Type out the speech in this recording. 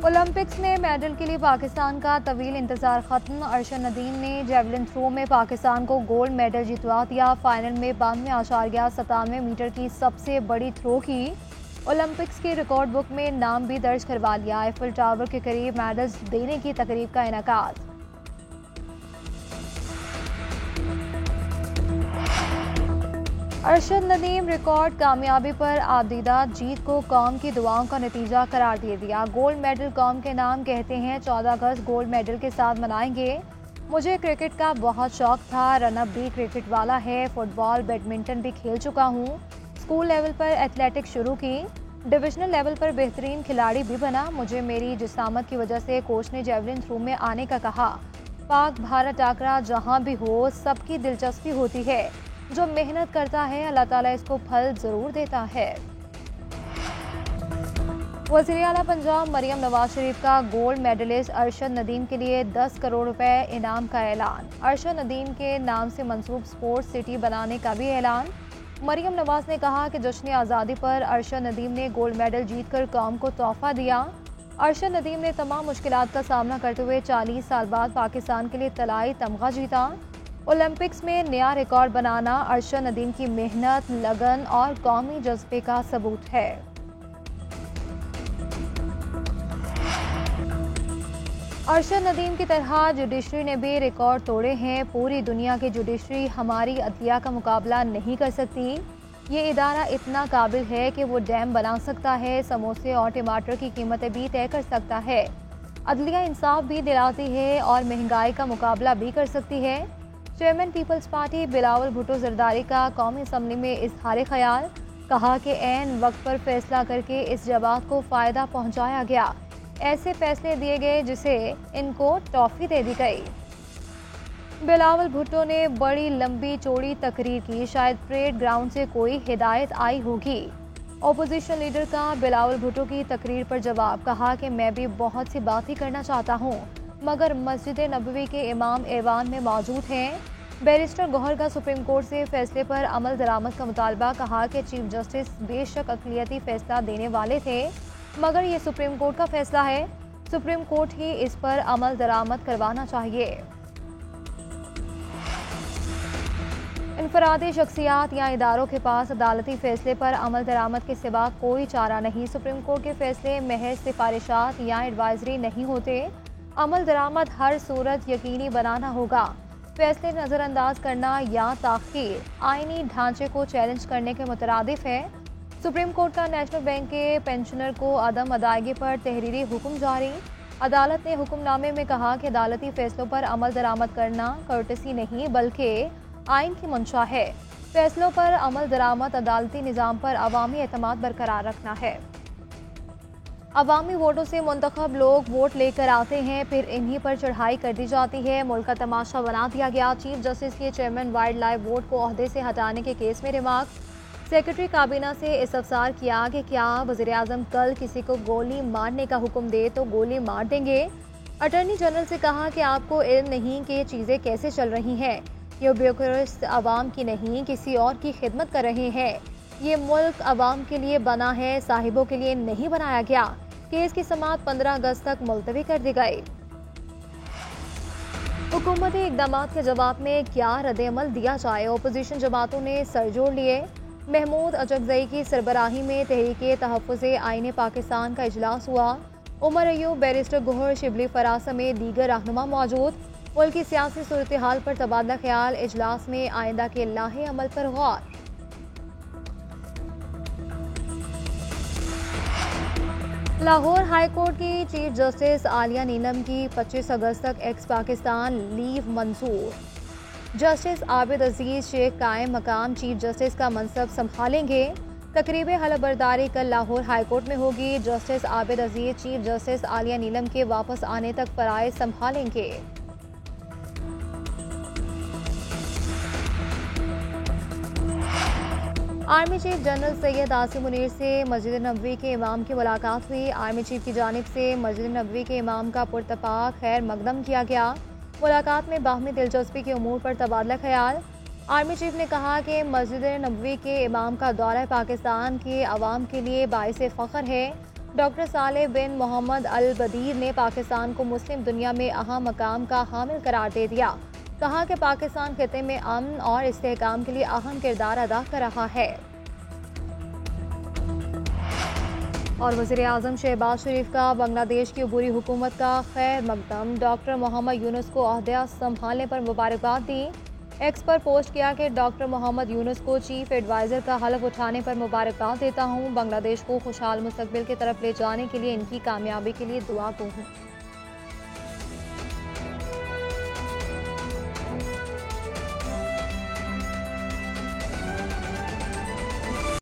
Olympics में medal के लिए पाकिस्तान का तवील इंतजार खत्म। अरशद नदीम ने जेवलिन थ्रो में पाकिस्तान को गोल्ड मेडल जितवा दिया। फाइनल में 92.97 मीटर की सबसे बड़ी थ्रो की ओलंपिक्स के रिकॉर्ड बुक में नाम भी दर्ज करवा लिया। आईफिल टावर के करीब मेडल्स देने की तकरीब का इनेकाद। अरशद नदीम रिकॉर्ड कामयाबी पर आबदीदा जीत को कौम की दुआओं का नतीजा करार दे दिया। गोल्ड मेडल कौम के नाम कहते हैं, 14 अगस्त गोल्ड मेडल के साथ मनाएंगे। मुझे क्रिकेट का बहुत शौक था, रनअप भी क्रिकेट वाला है। फुटबॉल बैडमिंटन भी खेल चुका हूँ। स्कूल लेवल पर एथलेटिक्स शुरू की, डिविजनल लेवल पर बेहतरीन खिलाड़ी भी बना। मुझे मेरी जिस्सामत की वजह से कोच ने जेवलिन थ्रो में आने का कहा। पाक भारत टाकरा जहाँ भी हो, सबकी दिलचस्पी होती है। जो मेहनत करता है अल्लाह ताला इसको फल जरूर देता है। वज़ीर आला पंजाब मरियम नवाज शरीफ का गोल्ड मेडलिस्ट अरशद नदीम के लिए 10 करोड़ रुपए इनाम का ऐलान। अरशद नदीम के नाम से मंसूब स्पोर्ट्स सिटी बनाने का भी ऐलान। मरियम नवाज ने कहा कि जश्न आज़ादी पर अरशद नदीम ने गोल्ड मेडल जीतकर कौम को तोहफा दिया। अरशद नदीम ने तमाम मुश्किलात का सामना करते हुए 40 साल बाद पाकिस्तान के लिए तलाई तमगा जीता। ओलंपिक्स में नया रिकॉर्ड बनाना अरशद नदीम की मेहनत, लगन और कौमी जज्बे का सबूत है। अरशद नदीम की तरह जुडिशरी ने भी रिकॉर्ड तोड़े हैं। पूरी दुनिया की जुडिशरी हमारी अदलिया का मुकाबला नहीं कर सकती। ये इदारा इतना काबिल है कि वो डैम बना सकता है, समोसे और टमाटर की कीमतें भी तय कर सकता है। अदलिया इंसाफ भी दिलाती है और महंगाई का मुकाबला भी कर सकती है। Chairman people's party Bilawal Bhutto Zardari का कौमी असम्बली में इजहार ख्याल, कहा कि ऐन वक्त पर फैसला करके इस जमात को फ़ायदा पहुंचाया गया। ऐसे फैसले दिए गए जिसे इनको टॉफ़ी दे दी गई। बिलावल भुट्टो ने बड़ी लंबी चौड़ी तकरीर की, शायद परेड ग्राउंड से कोई हिदायत आई होगी। ओपोजिशन लीडर का बिलावल भुट्टो की तकरीर पर जवाब, कहा कि मैं भी बहुत सी बातें करना चाहता हूँ मगर मस्जिद नबवी के इमाम ऐवान में मौजूद हैं। बैरिस्टर गौहर का सुप्रीम कोर्ट से फैसले पर अमल दरामद का मुतालबा, कहा कि चीफ जस्टिस बेशक अक़लियती फैसला देने वाले थे मगर ये सुप्रीम कोर्ट का फैसला है, सुप्रीम कोर्ट ही इस पर अमल दरामद करवाना चाहिए। इनफरादी शख्सियात या इदारों के पास अदालती फैसले पर अमल दरामद के सिवा कोई चारा नहीं। सुप्रीम कोर्ट के फैसले महज सिफारिशात या एडवाइजरी नहीं होते। अमल दरामद हर सूरत यकीनी बनाना होगा। फैसले नज़रअंदाज करना या ताख़ीर आईनी ढांचे को चैलेंज करने के मुतरादिफ है। सुप्रीम कोर्ट का नेशनल बैंक के पेंशनर को अदम अदायगी पर तहरीरी हुक्म जारी। अदालत ने हुक्मनामे में कहा कि अदालती फैसलों पर अमल दरामद करना कर्टसी नहीं बल्कि आइन की मंशा है। फैसलों पर अमल दरामद अदालती निज़ाम पर अवामी एतमाद बरकरार रखना है। अवामी वोटों से मुंतखब लोग वोट लेकर आते हैं, फिर इन्हीं पर चढ़ाई कर दी जाती है। मुल्क का तमाशा बना दिया गया। चीफ जस्टिस के चेयरमैन वाइल्ड लाइफ बोर्ड को ओहदे से हटाने के केस में रिमार्क। सेक्रेटरी काबीना से इस्तफसार किया कि क्या वज़ीर आज़म कल किसी को गोली मारने का हुक्म दे तो गोली मार देंगे। अटॉर्नी जनरल से कहा कि आपको इल्म नहीं कि ये चीज़ें कैसे चल रही हैं। ये ब्यूरोक्रेट्स अवाम की नहीं किसी और की खिदमत कर रहे हैं। ये मुल्क अवाम के लिए बना है, साहिबों के लिए नहीं बनाया गया। केस की समाअत 15 अगस्त तक मुलतवी कर दी गई। हुकूमती इकदाम के जवाब में क्या रद्द-ए-अमल दिया जाए, ओपोजिशन जमातों ने सर जोड़ लिए। महमूद अजगज़ई की सरबराही में तहरीके तहफ़्फ़ुज़े आईने पाकिस्तान का इजलास हुआ। उमर अयूब, बैरिस्टर गौहर, शिबली फराज समेत दीगर रहनुमा मौजूद। मुल्क की सियासी सूरत हाल पर तबादला ख्याल। इजलास में आइंदा के लाहे अमल पर गौर। लाहौर हाई कोर्ट की चीफ जस्टिस आलिया नीलम की 25 अगस्त तक एक्स पाकिस्तान लीव मंजूर। जस्टिस आबिद अजीज शेख कायम मकाम चीफ जस्टिस का मनसब संभालेंगे। तकरीब हलफबरदारी कल लाहौर हाई कोर्ट में होगी। जस्टिस आबिद अजीज चीफ जस्टिस आलिया नीलम के वापस आने तक फराइज संभालेंगे। Army chief general Syed Asim Munir से मस्जिद नबवी के इमाम की मुलाकात हुई। आर्मी चीफ की जानिब से मस्जिद नबवी के इमाम का पुरतपाक खैर मकदम किया गया। मुलाकात में बाहमी दिलचस्पी के उमूर पर तबादला ख्याल। आर्मी चीफ ने कहा कि मस्जिद नबवी के इमाम का दौरा पाकिस्तान के अवाम के लिए बाइस फ़ख्र है। डॉक्टर सालेह बिन मोहम्मद अल बदीर ने पाकिस्तान को मुस्लिम दुनिया में अहम मकाम का हामिल करार दे दिया। कहा कि पाकिस्तान खिते में अमन और इस्तेहकाम के लिए अहम किरदार अदा कर रहा है। और वज़ीर-ए-आज़म शहबाज शरीफ का बांग्लादेश की अबूरी हुकूमत का खैर मकदम। डॉक्टर मोहम्मद यूनुस को ओहदा संभालने पर मुबारकबाद दी। एक्स पर पोस्ट किया कि डॉक्टर मोहम्मद यूनुस को चीफ एडवाइज़र का हलफ उठाने पर मुबारकबाद देता हूँ। बांग्लादेश को खुशहाल मुस्तकबिल की तरफ ले जाने के लिए इनकी कामयाबी के लिए दुआ गो हूँ।